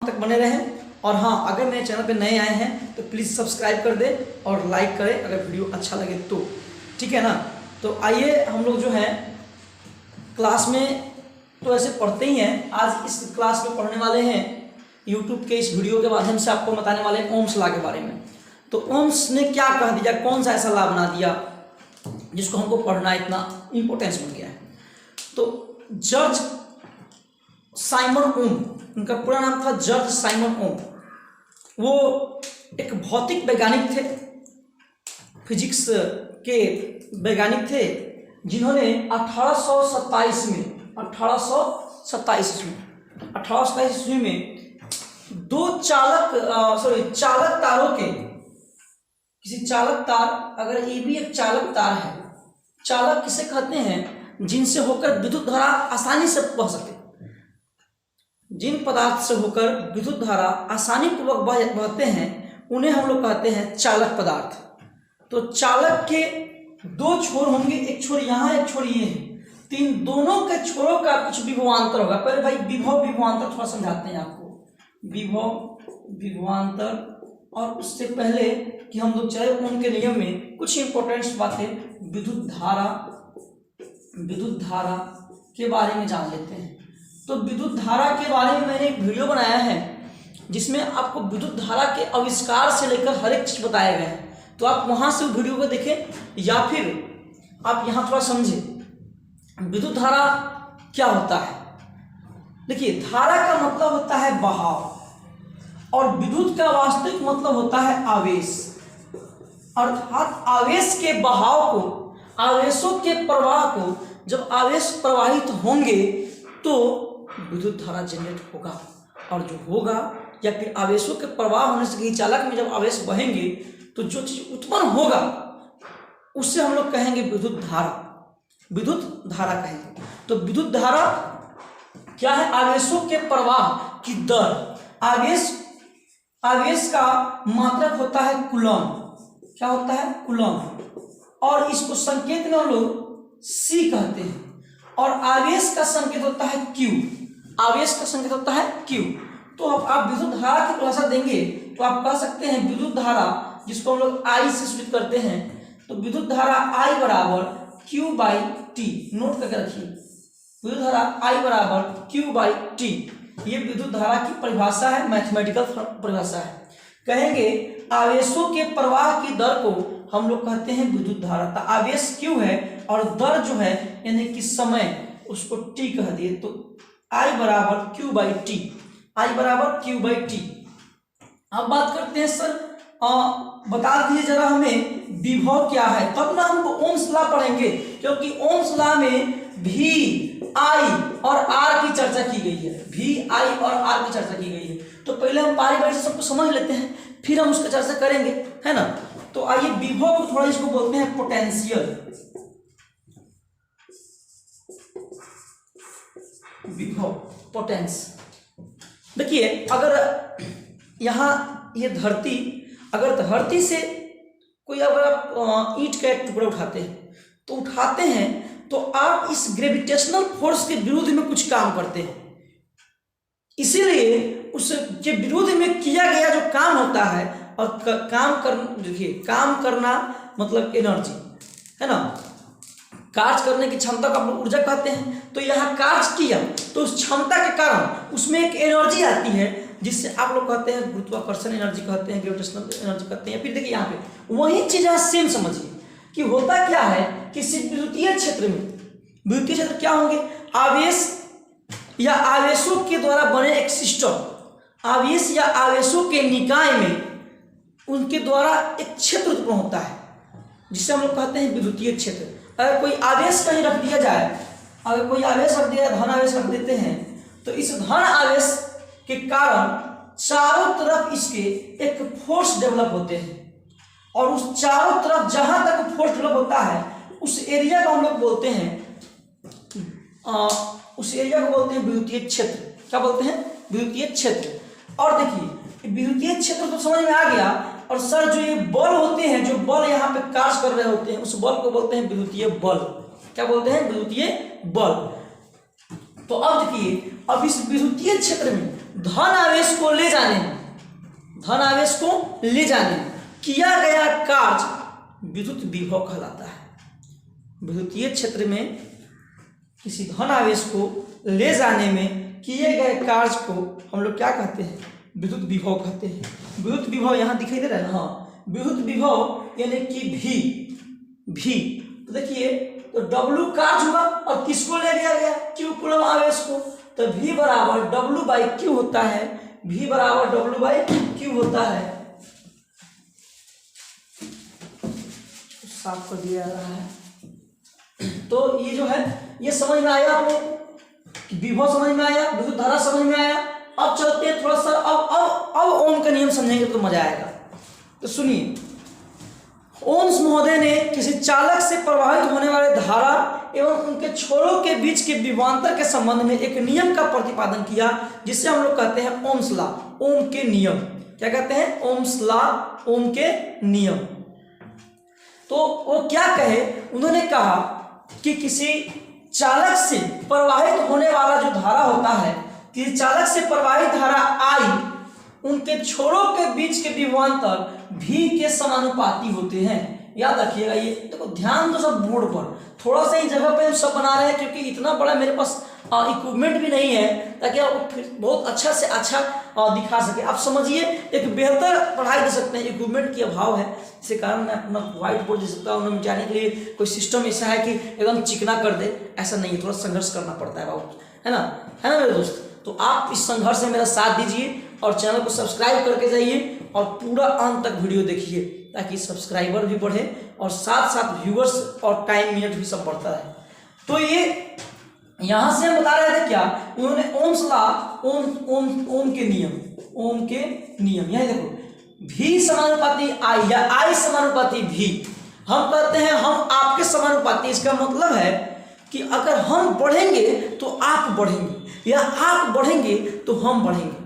तक बने रहें। और हाँ, अगर मेरे चैनल पे नए आए हैं तो प्लीज़ सब्सक्राइब कर दें और लाइक करें अगर वीडियो अच्छा लगे तो, ठीक है ना। तो आइए हम लोग जो है क्लास में तो ऐसे पढ़ते ही हैं, आज इस क्लास में पढ़ने वाले हैं यूट्यूब के इस वीडियो के माध्यम से आपको बताने वाले हैं ओम्स लॉ के बारे में। तो ओम्स ने क्या कह दिया, कौन सा ऐसा लॉ बना दिया जिसको हमको पढ़ना इतना इम्पोर्टेंस बन गया है। तो जॉर्ज साइमन ओम, उनका पूरा नाम था जॉर्ज साइमन ओम। वो एक भौतिक वैज्ञानिक थे, फिजिक्स के वैज्ञानिक थे, जिन्होंने 1827 ईस्वी में दो चालक तारों के, किसी चालक तार, अगर ये भी एक चालक तार है, चालक किसे कहते हैं जिनसे होकर विद्युत धारा आसानी से बह सके, जिन पदार्थ से होकर विद्युत धारा आसानी पूर्वक बहते हैं उन्हें हम लोग कहते हैं चालक पदार्थ। तो चालक के दो छोर होंगे, एक छोर यहाँ एक छोर ये है, तीन दोनों के छोरों का कुछ विभवांतर होगा। पहले भाई विभव विभवांतर थोड़ा समझाते हैं आपको, विभव विभवांतर। और उससे पहले कि हम लोग चले उनके नियम में कुछ इंपॉर्टेंट बातें विद्युत धारा के बारे में जान लेते हैं। तो विद्युत धारा के बारे में मैंने एक वीडियो बनाया है जिसमें आपको विद्युत धारा के आविष्कार से लेकर हर एक चीज बताया गया है। तो आप वहां से वीडियो को देखें या फिर आप यहाँ थोड़ा समझें विद्युत धारा क्या होता है। देखिए, धारा का मतलब होता है बहाव और विद्युत का वास्तविक मतलब होता है आवेश। अर्थात आवेश के बहाव को, आवेशों के प्रवाह को, जब आवेश प्रवाहित होंगे तो विद्युत धारा जनरेट होगा, और जो होगा या फिर आवेशों के प्रवाह होने से कहीं चालक में जब आवेश बहेंगे तो जो चीज उत्पन्न होगा उससे हम लोग कहेंगे विद्युत धारा कहेंगे। तो विद्युत धारा क्या है? आवेशों के प्रवाह की दर। आवेश का मात्रक होता है कूलम। क्या होता है? कूलम। और इसको संकेत में हम लोग सी कहते हैं। और आवेश का संकेत होता है क्यू। आवेश का संकेत होता है क्यू। तो अब आप विद्युत धारा की परिभाषा देंगे तो आप कह सकते हैं विद्युत धारा, जिसको हम लोग आई से सूचित करते हैं, तो विद्युत धारा आई बराबर क्यू बाई टी। नोट करके रखिए, विद्युत धारा आई बराबर क्यू बाई टी। ये विद्युत धारा की परिभाषा है, मैथमेटिकल परिभाषा है। कहेंगे आवेशों के प्रवाह की दर को हम लोग कहते हैं विद्युत धारा। तो आवेश क्यू है और दर जो है यानी कि समय, उसको टी कह दिए। तो आई बराबर क्यू बाई टी, आई बराबर क्यू बाई टी। अब बात करते हैं सर, बता दीजिए जरा हमें विभव क्या है, तब ना हमको ओम्स लॉ पढ़ेंगे, क्योंकि ओम्स लॉ में भी आई और आर की चर्चा की गई है। भी आई और आर की चर्चा की गई है। तो पहले हम बारी बारी से सबको समझ लेते हैं, फिर हम उसकी चर्चा करेंगे, है ना। तो आइए विभव को थोड़ा, इसको बोलते हैं पोटेंशियल। विभव, पोटेंस। देखिए, अगर यहाँ ये धरती, अगर धरती से कोई, अगर आप ईंट का एक टुकड़ा उठाते हैं तो आप इस ग्रेविटेशनल फोर्स के विरुद्ध में कुछ काम करते हैं। इसीलिए उसके विरुद्ध में किया गया जो काम होता है, और देखिए, काम करना मतलब एनर्जी, है ना। कार्य करने की क्षमता को आप लोग ऊर्जा कहते हैं। तो यहाँ कार्य किया तो उस क्षमता के कारण उसमें एक एनर्जी आती है, जिससे आप लोग कहते हैं गुरुत्वाकर्षण एनर्जी कहते हैं, ग्रेविटेशनल एनर्जी कहते हैं। फिर देखिए यहाँ पे वही चीज यहाँ सेम समझिए कि होता क्या है कि विद्युतीय क्षेत्र में, विद्युतीय क्षेत्र क्या होंगे? आवेश या आवेशों के द्वारा बने एक सिस्टम, आवेश या आवेशों के निकाय में उनके द्वारा एक क्षेत्र उत्पन्न होता है, जिसे हम लोग कहते हैं विद्युतीय क्षेत्र। अगर कोई आवेश कहीं रख दिया जाए, अगर कोई आवेश रख दिया, धन आवेश रख देते हैं, तो इस धन आवेश के कारण चारों तरफ इसके एक फोर्स डेवलप होते हैं, और उस चारों तरफ जहां तक फोर्स डेवलप होता है उस एरिया को हम लोग बोलते हैं, उस एरिया को बोलते हैं विद्युतीय क्षेत्र। क्या बोलते हैं? विद्युतीय क्षेत्र। और देखिए, विद्युतीय क्षेत्र तो समझ में आ गया। और सर, जो ये बल होते हैं, जो बल यहाँ पे कार्य कर रहे होते हैं, उस बल को बोलते हैं विद्युतीय बल। क्या बोलते हैं? विद्युतीय बल। तो अब देखिए, अब इस विद्युतीय क्षेत्र में धन आवेश को ले जाने में, धन आवेश को ले जाने में किया गया कार्य विद्युत विभव कहलाता है। विद्युतीय क्षेत्र में किसी धन आवेश को ले जाने में किए गए कार्य को हम लोग क्या कहते हैं? विद्युत विभव कहते हैं। विद्युत विभव यहाँ दिखाई दे रहा है ना? हाँ, विद्युत विभव यानी कि भी तो देखिए, तो W कार्य हुआ और किसको ले लिया गया? Q कूलम आवेश को। तो V बराबर W/Q होता है, V बराबर W/Q होता है। साफ कर दिया रहा है। तो ये जो है ये समझ में आया आप लोग? विभव समझ में आया, विद्युत धारा समझ में आया। अब चलते हैं थोड़ा सा, अब ओम का नियम समझेंगे तो मजा आएगा। तो सुनिए, ओम्स महोदय ने किसी चालक से प्रवाहित होने वाले धारा एवं उनके छोरों के बीच के विभवांतर के संबंध में एक नियम का प्रतिपादन किया, जिसे हम लोग कहते हैं ओम्स लॉ, ओम के नियम। क्या कहते हैं? ओम्स लॉ, ओम के नियम। तो वो क्या कहे? उन्होंने कहा कि किसी चालक से प्रवाहित होने वाला जो धारा होता है, किसी चालक से प्रवाहित धारा आई, उनके छोरों के बीच के विभवांतर भी के समानुपाती होते हैं। याद रखिएगा, ये देखो ध्यान दो सब बोर्ड पर। थोड़ा सा ही जगह पे हम सब बना रहे हैं क्योंकि इतना बड़ा मेरे पास इक्विपमेंट भी नहीं है ताकि आप फिर बहुत अच्छा से अच्छा दिखा सके। आप समझिए, एक बेहतर पढ़ाई दे सकते हैं, इक्विपमेंट की अभाव है, इसी कारण मैं अपना व्हाइट बोर्ड दे सकता हूँ। उन्हें मिटाने के लिए कोई सिस्टम ऐसा है कि एकदम चिकना कर दे, ऐसा नहीं है। थोड़ा संघर्ष करना पड़ता है बाबू, है ना मेरे दोस्त? तो आप इस संघर्ष में मेरा साथ दीजिए और चैनल को सब्सक्राइब करके जाइए और पूरा अंत तक वीडियो देखिए ताकि सब्सक्राइबर भी बढ़े और साथ साथ व्यूअर्स और टाइम मिनट भी सब बढ़ता है। तो ये यहां से हम बता रहे थे क्या? उन्होंने ओम्स लॉ, ओम के नियम, ओम के नियम। यहां देखो, V समानुपाती I या I समानुपाती V। हम कहते हैं हम आपके समानुपाती। इसका मतलब है कि अगर हम बढ़ेंगे तो आप बढ़ेंगे या आप बढ़ेंगे तो हम बढ़ेंगे।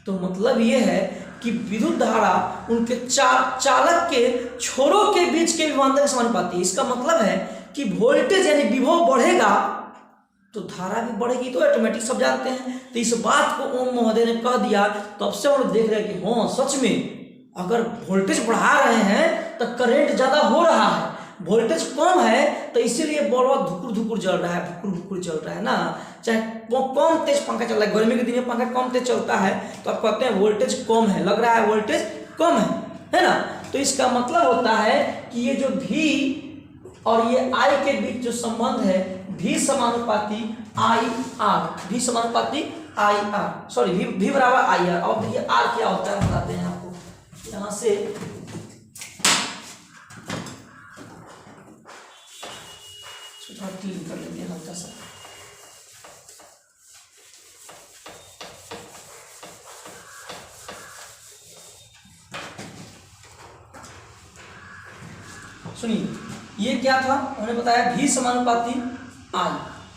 तो मतलब ये है कि विद्युत धारा उनके चालक के छोरों के बीच के विभवांतर के समानुपाती है। इसका मतलब है कि वोल्टेज यानी विभव बढ़ेगा तो धारा भी बढ़ेगी, तो ऑटोमेटिक सब जानते हैं। तो इस बात को ओम महोदय ने कह दिया, तो अब से हम लोग देख रहे हैं कि हाँ सच में अगर वोल्टेज बढ़ा रहे हैं तो करंट ज्यादा हो रहा है, वोल्टेज कम है तो इसीलिए बल्ब धुकुर धुकुर जल रहा है, भुकुर भुकुर चल रहा है ना। चाहे कम तेज पंखा चल रहा है, गर्मी के दिन में पंखा कम तेज चलता है तो आप कहते हैं वोल्टेज कम है, लग रहा है वोल्टेज कम है ना। तो इसका मतलब होता है कि ये जो V और ये I के बीच जो संबंध है, V समानुपाती IR, V समानुपाती IR, सॉरी V बराबर IR। और देखिए R क्या होता है बताते हैं आपको। यहाँ से क्लीन कर लेंगे हल्का सा। सुनिए, ये क्या था? उन्होंने बताया V समानुपाती I।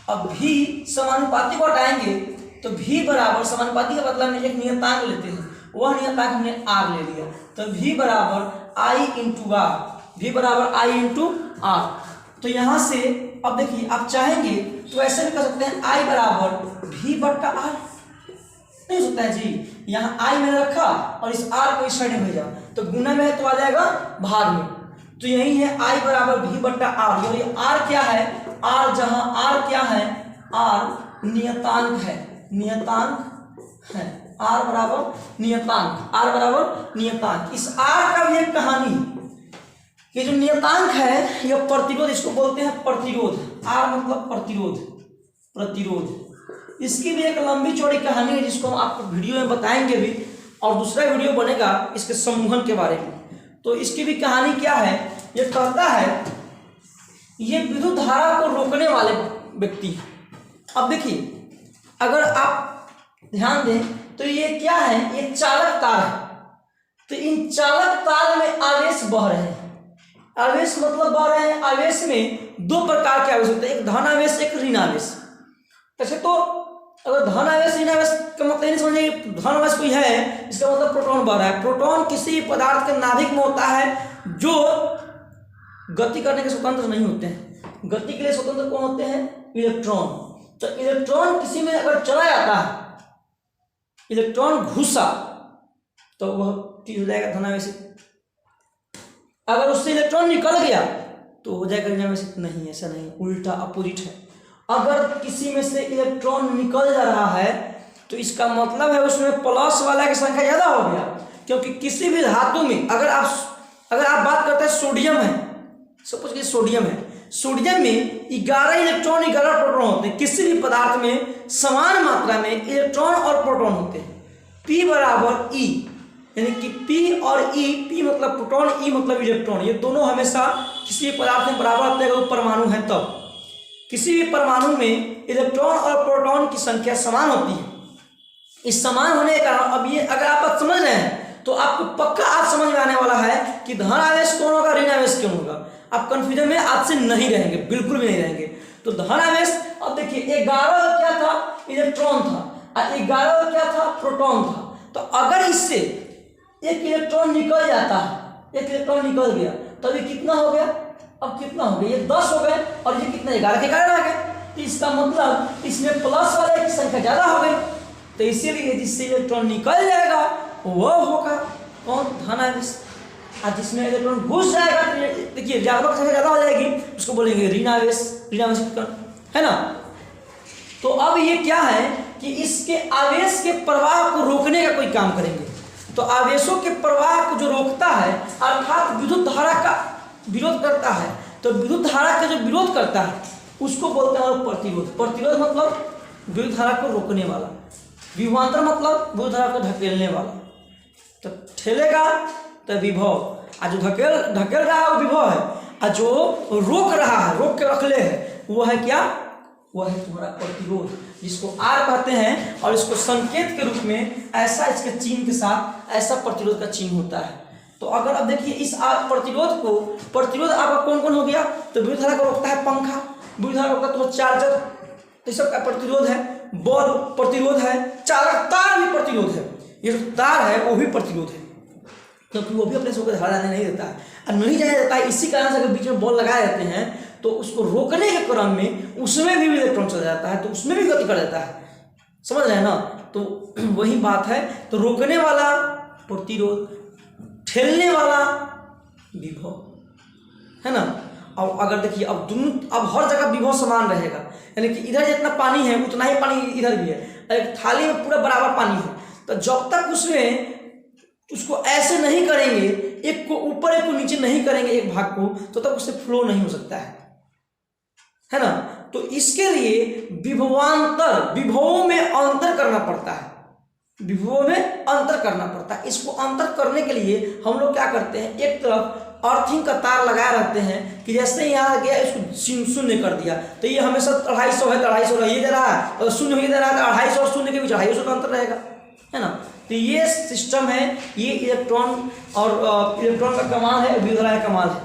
अब V समानुपाती को हटाएंगे तो V बराबर, समानुपाती का मतलब में एक नियतांक लेते हैं, वह नियतांक हमने R ले लिया। तो V बराबर I इंटू R, V बराबर I इंटू R। तो यहां से अब देखिए, आप चाहेंगे तो ऐसे भी कर सकते हैं I बराबर V बट्टा R। नहीं हो सकता है जी? यहाँ I मैंने रखा और इस R को इस साइड में भेजा तो गुना में है तो आ जाएगा भाग में। तो यही है I बराबर V बट्टा R। और ये R क्या है? R, जहां R क्या है? R नियतांक है, नियतांक है। R बराबर नियतांक, R बराबर नियतांक। इस R का भी एक कहानी, ये जो नियतांक है यह प्रतिरोध, इसको बोलते हैं प्रतिरोध। R मतलब प्रतिरोध, प्रतिरोध। इसकी भी एक लंबी चौड़ी कहानी है जिसको हम आपको वीडियो में बताएंगे भी, और दूसरा वीडियो बनेगा इसके समूहन के बारे में। तो इसकी भी कहानी क्या है? ये कहता है ये विद्युत धारा को रोकने वाले व्यक्ति हैं। अब देखिए, अगर आप ध्यान दें तो ये क्या है? ये चालक तार है। तो इन चालक तार में आवेश बह रहे हैं। आवेश मतलब बह रहे हैं, आवेश में दो प्रकार के आवेश होते हैं, एक धन आवेश, एक ऋण आवेश। ऐसे तो अगर धन आवेश ऋण आवेश का मतलब नहीं समझिए धन आवेश कोई है, इसका मतलब प्रोटॉन बह रहा है। प्रोटॉन किसी पदार्थ के नाभिक में होता है जो गति करने के स्वतंत्र नहीं होते हैं। गति के लिए स्वतंत्र कौन होते हैं? इलेक्ट्रॉन। तो इलेक्ट्रॉन किसी में अगर चला जाता है इलेक्ट्रॉन घुसा तो वह P हो जाएगा धनावेशित। अगर उससे इलेक्ट्रॉन निकल गया तो हो जाएगा ऋणावेशित। नहीं, ऐसा नहीं, उल्टा अपोजिट है। अगर किसी में से इलेक्ट्रॉन निकल जा रहा है तो इसका मतलब है उसमें प्लस वाला की संख्या ज्यादा हो गया, क्योंकि किसी भी धातु में अगर आप बात करते हैं सोडियम है, सपोज कि सोडियम है, सोडियम में 11 इलेक्ट्रॉन 11 प्रोटॉन होते हैं। किसी भी पदार्थ में समान मात्रा में इलेक्ट्रॉन और प्रोटॉन होते हैं। P बराबर E, यानी कि P और E, P मतलब प्रोटॉन, E मतलब इलेक्ट्रॉन, ये दोनों हमेशा किसी भी पदार्थ में बराबर होते हैं अगर वो परमाणु है तब। किसी भी परमाणु में इलेक्ट्रॉन और प्रोटॉन की संख्या समान होती है। इस समान होने के कारण अब ये अगर आप बात समझ रहे हैं तो आपको पक्का आज समझ में आने वाला है कि धन आवेश कौन होगा, ऋण आवेश क्यों होगा। आप कंफ्यूजन में आज से नहीं रहेंगे, बिल्कुल भी नहीं रहेंगे। तो धन आवेश, अब देखिए 11 क्या था, इलेक्ट्रॉन था, और 11 क्या था, प्रोटॉन था। तो अगर इससे एक इलेक्ट्रॉन निकल जाता है, एक इलेक्ट्रॉन निकल गया तो ये कितना हो गया, अब कितना हो गया, ये 10 हो गए और ये कितना 11 के 11 आ गए। तो इसका मतलब इसमें प्लस वाले की संख्या ज्यादा हो गई, तो इसीलिए जिससे इलेक्ट्रॉन निकल जाएगा वह होगा कौन, धन आवेश। और जिसमें इलेक्ट्रॉन घुस जाएगा तो देखिए ज्यादा संख्या ज्यादा हो जाएगी, उसको बोलेंगे ऋण आवेश, ऋण आवेश है ना। तो अब ये क्या है कि इसके आवेश के प्रवाह को रोकने का कोई काम करेंगे। तो आवेशों के प्रवाह को जो रोकता है अर्थात विद्युत धारा का विरोध करता है, तो विद्युत धारा का जो विरोध करता है उसको बोलते हैं प्रतिरोध। प्रतिरोध मतलब विद्युत धारा को रोकने वाला, विभवांतर मतलब विद्युत धारा को ढकेलने वाला। तो ठेलेगा तो विभव, और जो ढकेल रहा है वो विभव है, और जो रोक रहा है, रोक के रखले है, वो है क्या, वो है तुम्हारा प्रतिरोध, जिसको R कहते हैं। और इसको संकेत के रूप में ऐसा इसके चिन्ह के साथ ऐसा प्रतिरोध का चिन्ह होता है। तो अगर अब देखिए इस प्रतिरोध को, प्रतिरोध आपका कौन कौन हो गया, तो विद्युत धारा को रोकता है पंखा, विद्युत धारा रोकता है तो चार्जर, तो सब का प्रतिरोध है। बल्ब प्रतिरोध है, चालक तार भी प्रतिरोध है, ये जो तार है वो भी प्रतिरोध है, क्योंकि वो भी अपने से होकर धारा जाने नहीं देता है और नहीं जाने देता है। इसी कारण से अगर बीच में बॉल लगाए रहते हैं तो उसको रोकने के क्रम में उसमें भी इलेक्ट्रॉन चला जाता है, तो उसमें भी गति कर देता है, समझ रहे हैं ना। तो वही बात है। तो रोकने वाला प्रतिरोध, ठेलने वाला विभव, है ना। और अगर देखिए अब दोनों, अब हर जगह विभव समान रहेगा, यानी कि इधर जितना पानी है उतना ही पानी इधर भी है, एक थाली में पूरा बराबर पानी है, तो जब तक उसमें उसको ऐसे नहीं करेंगे, एक को ऊपर एक को नीचे नहीं करेंगे एक भाग को, तो तब उससे फ्लो नहीं हो सकता है ना। तो इसके लिए विभवांतर, विभवों में अंतर करना पड़ता है, विभवों में अंतर करना पड़ता है। इसको अंतर करने के लिए हम लोग क्या करते हैं, एक तरफ अर्थिंग का तार लगाए रहते हैं कि जैसे यहाँ गया इसको शून्य कर दिया, तो ये हमेशा 250 है, 250 ये दे रहा है, और शून्य ये दे रहा है, तो 250 और शून्य के बीच 250 का अंतर रहेगा, है ना। तो ये सिस्टम है, ये इलेक्ट्रॉन और इलेक्ट्रॉन का कमाल है, विद्युत धारा का कमाल है,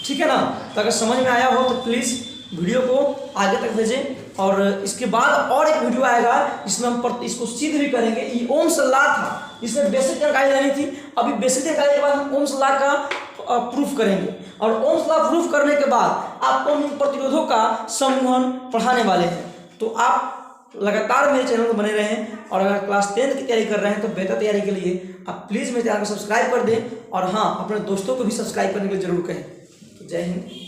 ठीक है ना। तो अगर समझ में आया हो तो प्लीज़ वीडियो को आगे तक भेजें, और इसके बाद और एक वीडियो आएगा जिसमें हम इसको सिद्ध भी करेंगे। ये ओम्स लॉ था, जिसमें बेसिक जानकारी लेनी थी, अभी बेसिक जानकारी के बाद हम ओम्स लॉ का प्रूफ करेंगे, और ओम्स लॉ प्रूफ करने के बाद आपको हम प्रतिरोधों का समूहन पढ़ाने वाले हैं। तो आप लगातार मेरे चैनल में बने रहें, और अगर क्लास 10 की तैयारी कर रहे हैं तो बेहतर तैयारी के लिए आप प्लीज़ मेरे चैनल को सब्सक्राइब कर दें, और हाँ, अपने दोस्तों को भी सब्सक्राइब करने के लिए जरूर कहें। जय हिंद।